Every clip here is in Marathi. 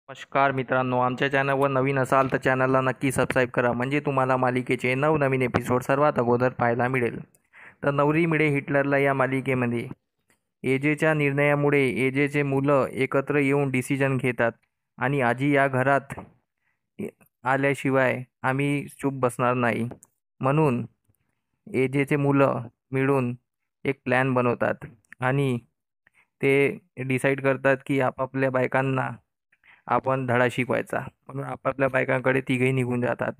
नमस्कार मित्रांनो, आमच्या चॅनलवर नवीन असाल तर चॅनलला नक्की सबस्क्राईब करा, म्हणजे तुम्हाला मालिकेचे नवनवीन एपिसोड सर्वात अगोदर पाहायला मिळेल. तर नवरी मिळे हिटलरला या मालिकेमध्ये एजेच्या निर्णयामुळे एजेचे मुलं एकत्र येऊन डिसिजन घेतात आणि आजी या घरात ये- आल्याशिवाय आम्ही चूप बसणार नाही, म्हणून एजेचे मुलं मिळून एक प्लॅन बनवतात आणि ते डिसाईड करतात की आपापल्या बायकांना आपण धडा शिकवायचा. म्हणून आपापल्या बायकांकडे तिघेही निघून जातात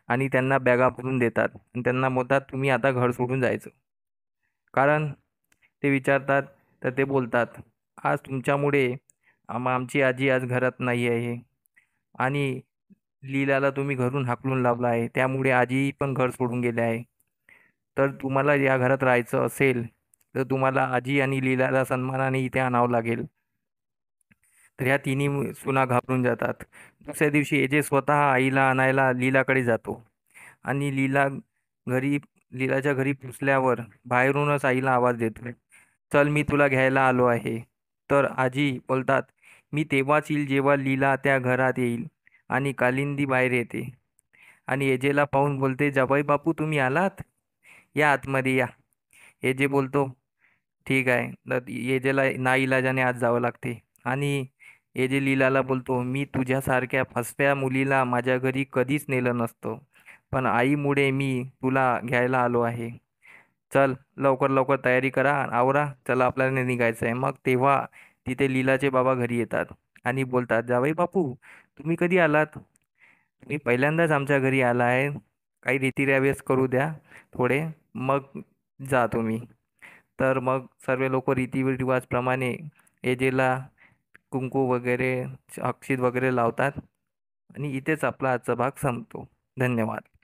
आणि त्यांना बॅगा भरून देतात आणि त्यांना म्हणतात तुम्ही आता घर सोडून जायचं. कारण ते विचारतात, तर ते बोलतात आज तुमच्यामुळे आमची आजी आज घरात नाही आहे आणि लीलाला तुम्ही घरून हाकलून लावला आहे, त्यामुळे आजी पण घर सोडून गेले आहे. तर तुम्हाला या घरात राहायचं असेल तर तुम्हाला आजी आणि लीलाला सन्मानाने इथे आणावं लागेल. तर ह्या तिन्ही सुना घाबरून जातात. दुसऱ्या दिवशी एजे स्वतः आईला आणायला लीलाकडे जातो आणि घरी लीलाच्या घरी पोचल्यावर बाहेरूनच आईला आवाज देतो, चल मी तुला घ्यायला आलो आहे. तर आजी बोलतात, मी तेव्हाच येईल जेव्हा लीला त्या घरात येईल. आणि कालिंदी बाहेर येते आणि एजेला पाहून बोलते, जावई बापू तुम्ही आलात, या आतमध्ये या. एजे बोलतो, ठीक आहे. तर एजेला नाईलाजाने आत जावं लागते आणि एजे लीलाला बोलतो, मी तुझ्यासारख्या फसव्या मुलीला माझ्या घरी कधीच नेलं नसतं, पण आईमुळे मी तुला घ्यायला आलो आहे. चल लवकर लवकर तयारी करा, आवरा, चला आपल्याला निघायचं आहे. मग तेव्हा तिथे लीलाचे बाबा घरी येतात आणि बोलतात, जावई बापू तुम्ही कधी आलात? तुम्ही पहिल्यांदाच आमच्या घरी आला आहे. काही रीतिरिवाज करू द्या थोडे, मग जा तुम्ही. तर मग सर्व लोक रीतिरिवाजप्रमाणे एजेला कुंकू वगैरे, अक्षित वगैरे लावतात आणि इथेच आपला आजचा भाग संपतो. धन्यवाद.